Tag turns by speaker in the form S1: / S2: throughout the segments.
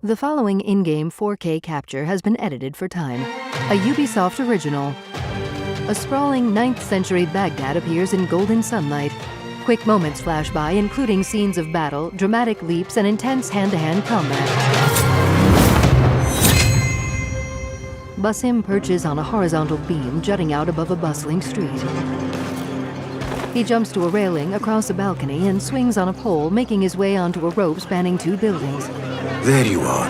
S1: The following in-game 4K capture has been edited for time. A Ubisoft original. A sprawling 9th century Baghdad appears in golden sunlight. Quick moments flash by, including scenes of battle, dramatic leaps, and intense hand-to-hand combat. Basim perches on a horizontal beam jutting out above a bustling street. He jumps to a railing across a balcony and swings on a pole, making his way onto a rope spanning 2 buildings.
S2: There you are.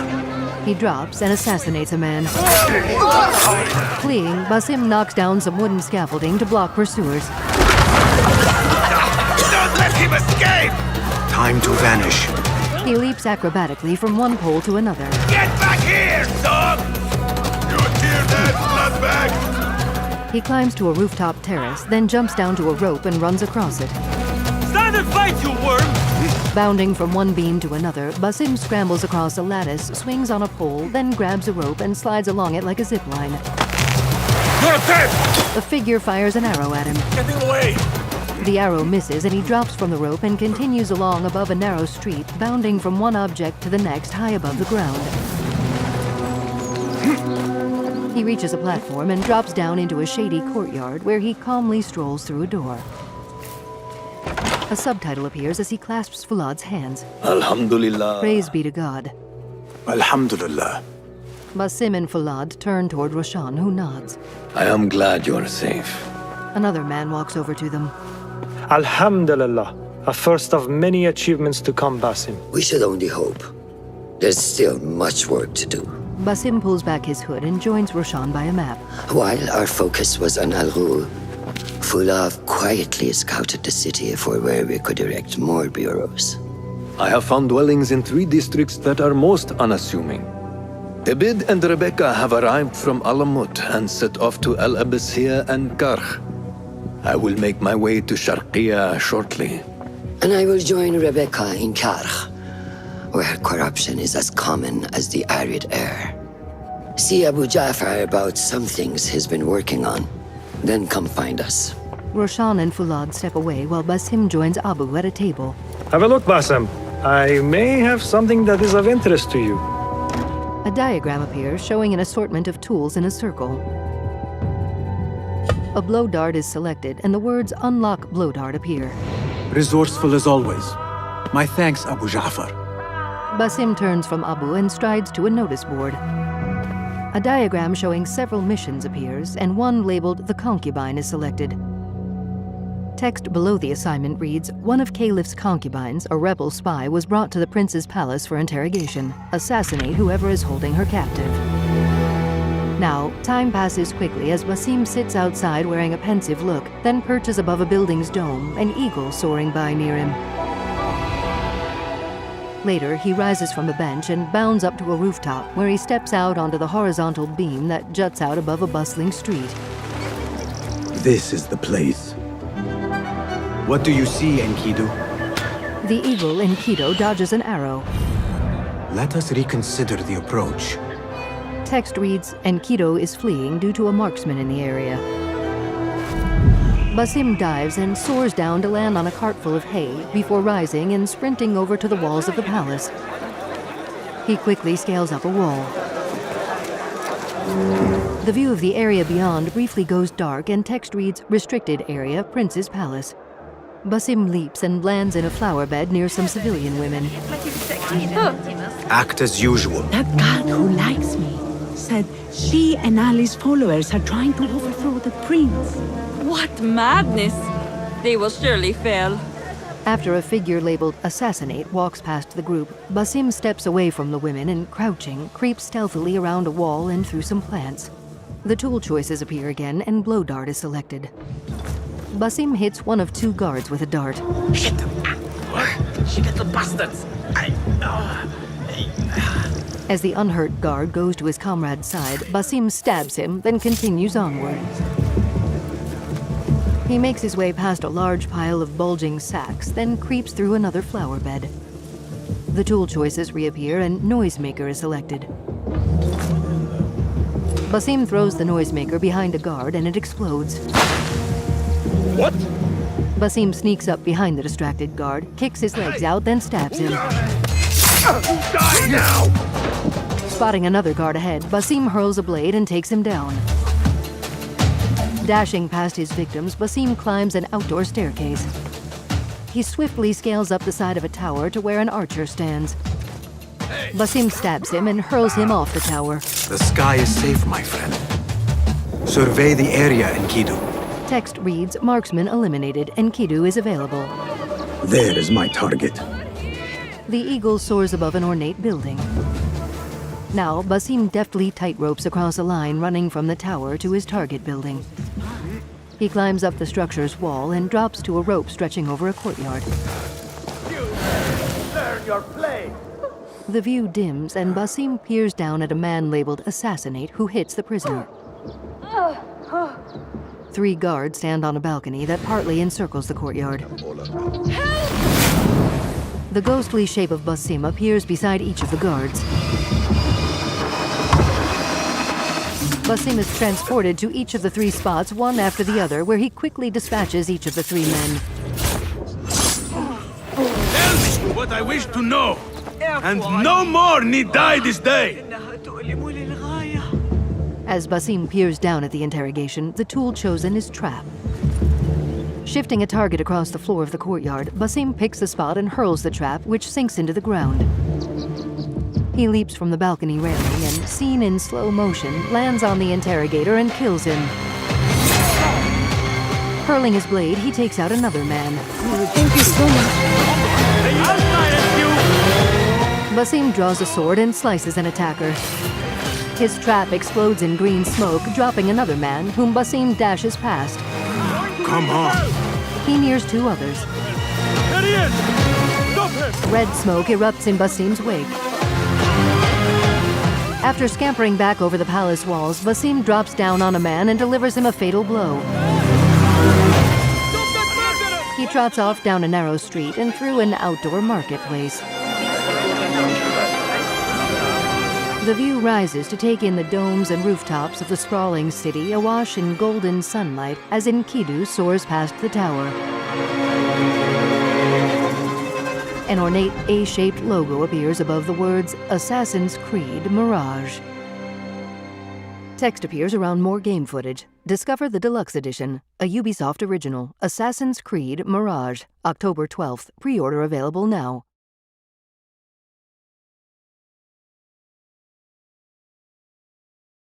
S1: He drops and assassinates a man. Fleeing, Basim knocks down some wooden scaffolding to block pursuers.
S2: Don't let him escape! Time to vanish.
S1: He leaps acrobatically from one pole to another.
S2: Get back here, dog! You hear that, bloodbag?
S1: He climbs to a rooftop terrace, then jumps down to a rope and runs across it.
S3: Stand and fight, you worm!
S1: Bounding from one beam to another, Basim scrambles across a lattice, swings on a pole, then grabs a rope and slides along it like a zip line.
S2: You're dead!
S1: The figure fires an arrow at him.
S3: Getting away!
S1: The arrow misses and he drops from the rope and continues along above a narrow street, bounding from one object to the next high above the ground. He reaches a platform and drops down into a shady courtyard where he calmly strolls through a door. A subtitle appears as he clasps Fulad's hands.
S3: Alhamdulillah.
S1: Praise be to God.
S2: Alhamdulillah.
S1: Basim and Fulad turn toward Roshan, who nods.
S3: I am glad you are safe.
S1: Another man walks over to them.
S4: Alhamdulillah, a first of many achievements to come, Basim.
S5: We should only hope. There's still much work to do.
S1: Basim pulls back his hood and joins Roshan by a map.
S5: While our focus was on Al-Ghul, Fulav quietly scouted the city for where we could erect more bureaus.
S6: I have found dwellings in 3 districts that are most unassuming. Abid and Rebecca have arrived from Alamut and set off to Al Abbasiyah and Karh. I will make my way to Sharqiyah shortly.
S5: And I will join Rebecca in Karh, where corruption is as common as the arid air. See Abu Ja'far about some things he's been working on. Then come find us.
S1: Roshan and Fulad step away while Basim joins Abu at a table.
S4: Have a look, Basim. I may have something that is of interest to you.
S1: A diagram appears showing an assortment of tools in a circle. A blow dart is selected and the words "Unlock blow dart" appear.
S2: Resourceful as always. My thanks, Abu Ja'far.
S1: Basim turns from Abu and strides to a notice board. A diagram showing several missions appears, and one labeled "The Concubine" is selected. Text below the assignment reads, "One of Caliph's concubines, a rebel spy, was brought to the prince's palace for interrogation. Assassinate whoever is holding her captive." Now, time passes quickly as Basim sits outside wearing a pensive look, then perches above a building's dome, an eagle soaring by near him. Later, he rises from a bench and bounds up to a rooftop, where he steps out onto the horizontal beam that juts out above a bustling street.
S2: This is the place. What do you see, Enkidu?
S1: The eagle in Keto dodges an arrow.
S2: Let us reconsider the approach.
S1: Text reads, "Enkidu is fleeing due to a marksman in the area." Basim dives and soars down to land on a cart full of hay before rising and sprinting over to the walls of the palace. He quickly scales up a wall. The view of the area beyond briefly goes dark and text reads, "Restricted area, Prince's Palace." Basim leaps and lands in a flower bed near some civilian women.
S2: Act as usual.
S7: That guard who likes me said she and Ali's followers are trying to overthrow the prince.
S8: What madness! They will surely fail.
S1: After a figure labeled "Assassinate" walks past the group, Basim steps away from the women and, crouching, creeps stealthily around a wall and through some plants. The tool choices appear again and blow dart is selected. Basim hits one of 2 guards with a dart.
S3: Hit them! She little bastards!
S1: As the unhurt guard goes to his comrade's side, Basim stabs him, then continues onward. He makes his way past a large pile of bulging sacks, then creeps through another flower bed. The tool choices reappear and noisemaker is selected. Basim throws the noisemaker behind a guard and it explodes.
S3: What?
S1: Basim sneaks up behind the distracted guard, kicks his legs out, then stabs him.
S3: Die now!
S1: Spotting another guard ahead, Basim hurls a blade and takes him down. Dashing past his victims, Basim climbs an outdoor staircase. He swiftly scales up the side of a tower to where an archer stands. Basim stabs him and hurls him off the tower.
S2: The sky is safe, my friend. Survey the area, Enkidu.
S1: Text reads, "Marksman eliminated. Enkidu is available."
S2: There is my target.
S1: The eagle soars above an ornate building. Now, Basim deftly tightropes across a line running from the tower to his target building. He climbs up the structure's wall and drops to a rope stretching over a courtyard.
S3: Learn your play!
S1: The view dims and Basim peers down at a man labeled Assassinate who hits the prisoner. 3 guards stand on a balcony that partly encircles the courtyard. The ghostly shape of Basim appears beside each of the guards. Basim is transported to each of the 3 spots, one after the other, where he quickly dispatches each of the 3 men.
S3: Tell me what I wish to know, and no more need die this day!
S1: As Basim peers down at the interrogation, the tool chosen is trap. Shifting a target across the floor of the courtyard, Basim picks a spot and hurls the trap, which sinks into the ground. He leaps from the balcony railing and, seen in slow motion, lands on the interrogator and kills him. Hurling his blade, he takes out another man.
S7: Thank you so much.
S3: I'll silence you!
S1: Basim draws a sword and slices an attacker. His trap explodes in green smoke, dropping another man, whom Basim dashes past.
S2: Come on.
S1: He nears 2 others.
S3: There he is! Stop him!
S1: Red smoke erupts in Basim's wake. After scampering back over the palace walls, Basim drops down on a man and delivers him a fatal blow. He trots off down a narrow street and through an outdoor marketplace. The view rises to take in the domes and rooftops of the sprawling city awash in golden sunlight as Enkidu soars past the tower. An ornate A-shaped logo appears above the words Assassin's Creed Mirage. Text appears around more game footage. Discover the Deluxe Edition, a Ubisoft original, Assassin's Creed Mirage, October 12th. Pre-order available now.